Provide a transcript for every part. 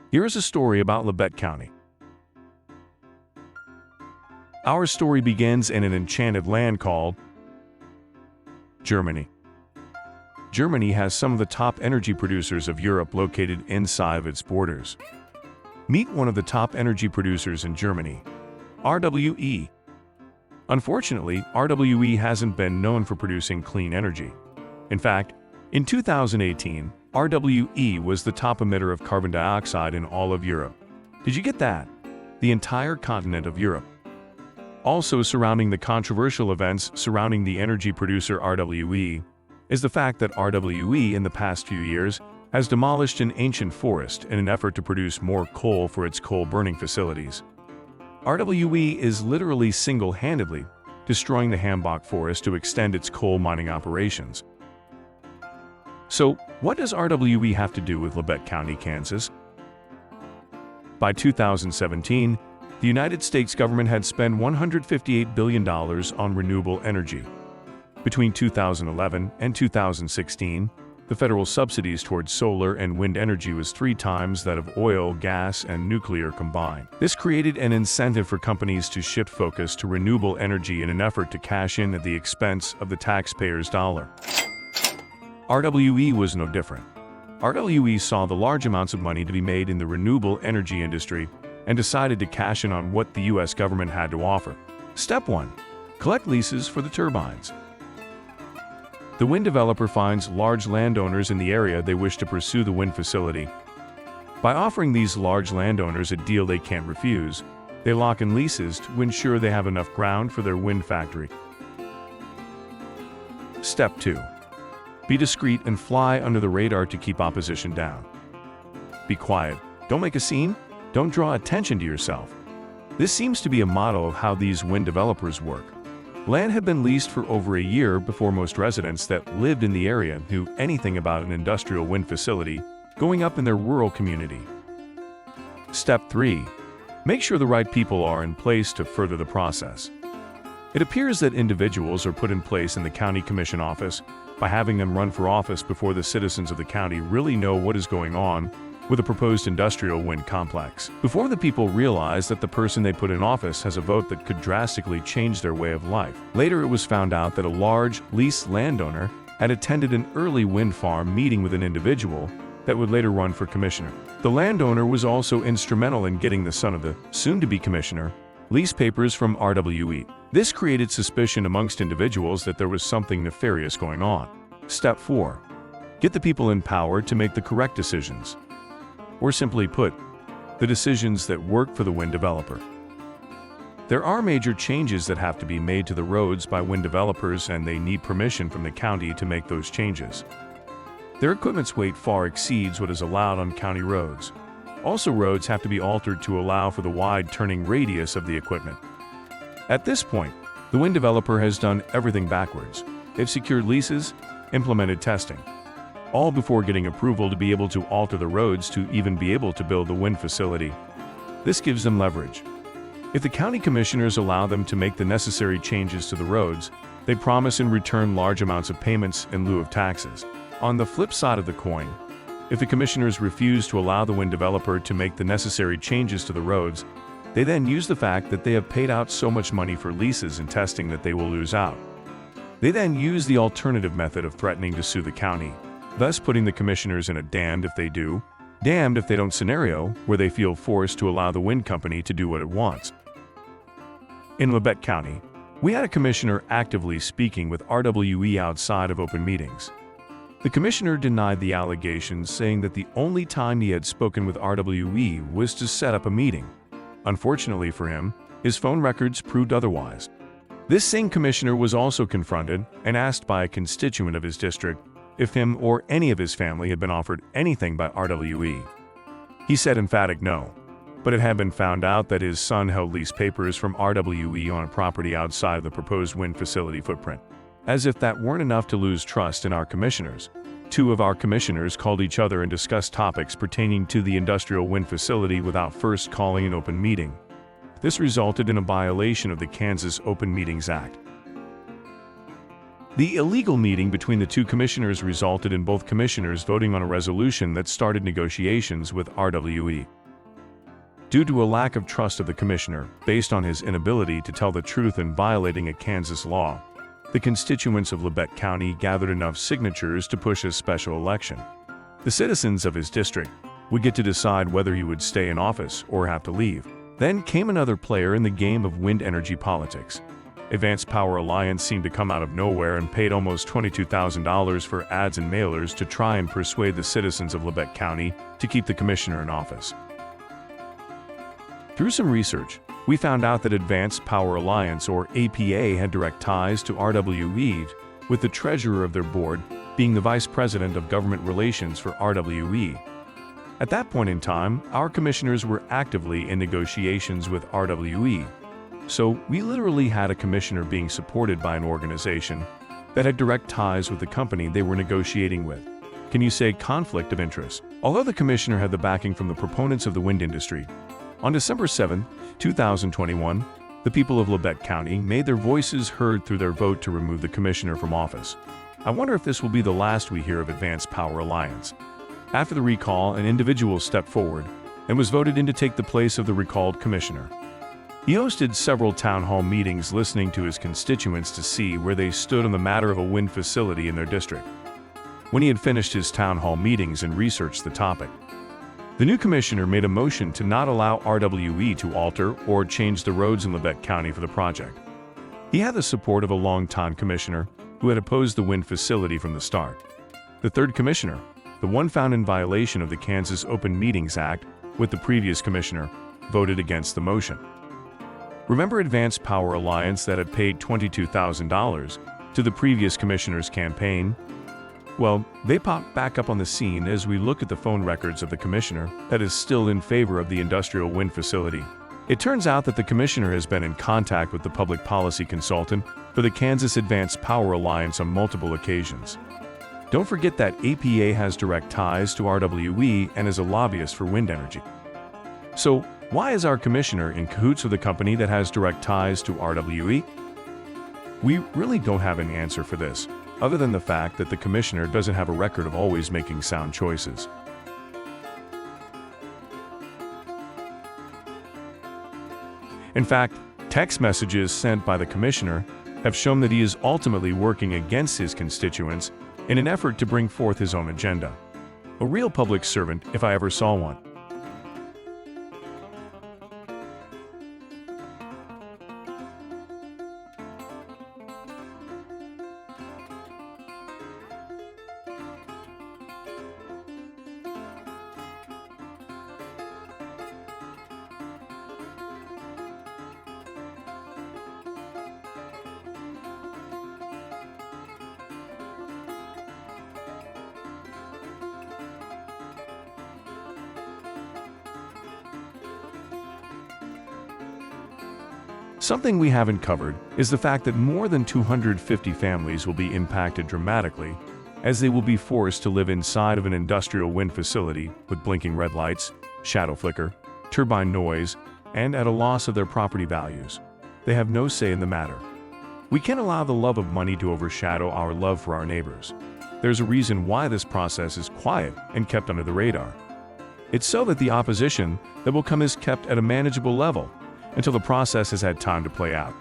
Here is a story about Labette County. Our story begins in an enchanted land called Germany. Germany has some of the top energy producers of Europe located inside of its borders. Meet one of the top energy producers in Germany, RWE. Unfortunately, RWE hasn't been known for producing clean energy. In fact, in 2018, RWE was the top emitter of carbon dioxide in all of Europe. Did you get that? The entire continent of Europe. Also surrounding the controversial events surrounding the energy producer RWE is the fact that RWE in the past few years has demolished an ancient forest in an effort to produce more coal for its coal-burning facilities. RWE is literally single-handedly destroying the Hambach forest to extend its coal mining operations. So, what does RWE have to do with Labette County, Kansas? By 2017, the United States government had spent $158 billion on renewable energy. Between 2011 and 2016, the federal subsidies towards solar and wind energy was 3 times that of oil, gas, and nuclear combined. This created an incentive for companies to shift focus to renewable energy in an effort to cash in at the expense of the taxpayer's dollar. RWE was no different. RWE saw the large amounts of money to be made in the renewable energy industry and decided to cash in on what the U.S. government had to offer. Step 1. Collect leases for the turbines. The wind developer finds large landowners in the area they wish to pursue the wind facility. By offering these large landowners a deal they can't refuse, they lock in leases to ensure they have enough ground for their wind factory. Step 2. Be discreet and fly under the radar to keep opposition down. Be quiet. Don't make a scene. Don't draw attention to yourself. This seems to be a model of how these wind developers work. Land had been leased for over a year before most residents that lived in the area knew anything about an industrial wind facility going up in their rural community. Step 3. Make sure the right people are in place to further the process. It appears that individuals are put in place in the county commission office by having them run for office before the citizens of the county really know what is going on with a proposed industrial wind complex. Before the people realize that the person they put in office has a vote that could drastically change their way of life. Later it was found out that a large leased landowner had attended an early wind farm meeting with an individual that would later run for commissioner. The landowner was also instrumental in getting the son of the soon-to-be commissioner lease papers from RWE. This created suspicion amongst individuals that there was something nefarious going on. Step 4. Get the people in power to make the correct decisions. Or simply put, the decisions that work for the wind developer. There are major changes that have to be made to the roads by wind developers, and they need permission from the county to make those changes. Their equipment's weight far exceeds what is allowed on county roads. Also, roads have to be altered to allow for the wide turning radius of the equipment. At this point, the wind developer has done everything backwards. They've secured leases, implemented testing, all before getting approval to be able to alter the roads to even be able to build the wind facility. This gives them leverage. If the county commissioners allow them to make the necessary changes to the roads, they promise in return large amounts of payments in lieu of taxes. On the flip side of the coin, if the commissioners refuse to allow the wind developer to make the necessary changes to the roads, they then use the fact that they have paid out so much money for leases and testing that they will lose out. They then use the alternative method of threatening to sue the county, thus putting the commissioners in a damned if they do, damned if they don't scenario where they feel forced to allow the wind company to do what it wants. In Labette County, we had a commissioner actively speaking with RWE outside of open meetings. The commissioner denied the allegations, saying that the only time he had spoken with RWE was to set up a meeting. Unfortunately for him, his phone records proved otherwise. This same commissioner was also confronted and asked by a constituent of his district if him or any of his family had been offered anything by RWE. He said emphatic no, but it had been found out that his son held lease papers from RWE on a property outside of the proposed wind facility footprint. As if that weren't enough to lose trust in our commissioners, 2 of our commissioners called each other and discussed topics pertaining to the industrial wind facility without first calling an open meeting. This resulted in a violation of the Kansas Open Meetings Act. The illegal meeting between the 2 commissioners resulted in both commissioners voting on a resolution that started negotiations with RWE. due to a lack of trust of the commissioner based on his inability to tell the truth and violating a Kansas law. The constituents of Labette County gathered enough signatures to push a special election. The citizens of his district would get to decide whether he would stay in office or have to leave. Then came another player in the game of wind energy politics. Advanced Power Alliance seemed to come out of nowhere and paid almost $22,000 for ads and mailers to try and persuade the citizens of Labette County to keep the commissioner in office. Through some research, we found out that Advanced Power Alliance, or APA, had direct ties to RWE, with the treasurer of their board being the vice president of government relations for RWE. At that point in time, our commissioners were actively in negotiations with RWE. So we literally had a commissioner being supported by an organization that had direct ties with the company they were negotiating with. Can you say conflict of interest? Although the commissioner had the backing from the proponents of the wind industry, on December 7, 2021, the people of Labette County made their voices heard through their vote to remove the commissioner from office. I wonder if this will be the last we hear of Advanced Power Alliance. After the recall, an individual stepped forward and was voted in to take the place of the recalled commissioner. He hosted several town hall meetings listening to his constituents to see where they stood on the matter of a wind facility in their district. When he had finished his town hall meetings and researched the topic, the new commissioner made a motion to not allow RWE to alter or change the roads in Labette County for the project. He had the support of a longtime commissioner who had opposed the wind facility from the start. The third commissioner, the one found in violation of the Kansas Open Meetings Act with the previous commissioner, voted against the motion. Remember Advanced Power Alliance that had paid $22,000 to the previous commissioner's campaign? Well, they popped back up on the scene as we look at the phone records of the commissioner that is still in favor of the industrial wind facility. It turns out that the commissioner has been in contact with the public policy consultant for the Kansas Advanced Power Alliance on multiple occasions. Don't forget that APA has direct ties to RWE and is a lobbyist for wind energy. So, why is our commissioner in cahoots with a company that has direct ties to RWE? We really don't have an answer for this, other than the fact that the commissioner doesn't have a record of always making sound choices. In fact, text messages sent by the commissioner have shown that he is ultimately working against his constituents in an effort to bring forth his own agenda. A real public servant, if I ever saw one. Something we haven't covered is the fact that more than 250 families will be impacted dramatically as they will be forced to live inside of an industrial wind facility with blinking red lights, shadow flicker, turbine noise, and at a loss of their property values. They have no say in the matter. We can't allow the love of money to overshadow our love for our neighbors. There's a reason why this process is quiet and kept under the radar. It's so that the opposition that will come is kept at a manageable level until the process has had time to play out.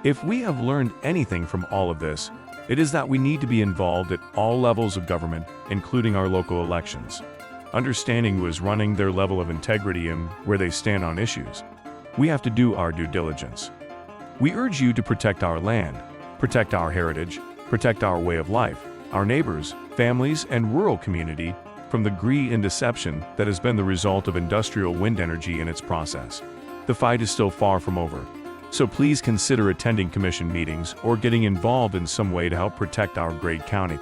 If we have learned anything from all of this, it is that we need to be involved at all levels of government, including our local elections. Understanding who is running, their level of integrity, and where they stand on issues. We have to do our due diligence. We urge you to protect our land, protect our heritage, protect our way of life, our neighbors, families, and rural community from the greed and deception that has been the result of industrial wind energy in its process. The fight is still far from over, so please consider attending commission meetings or getting involved in some way to help protect our great county.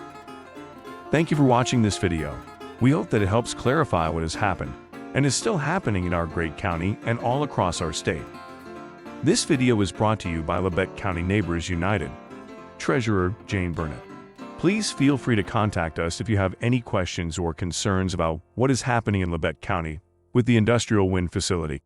Thank you for watching this video. We hope that it helps clarify what has happened and is still happening in our great county and all across our state. This video was brought to you by Labette County Neighbors United. Treasurer Jane Burnett. Please feel free to contact us if you have any questions or concerns about what is happening in Labette County with the industrial wind facility.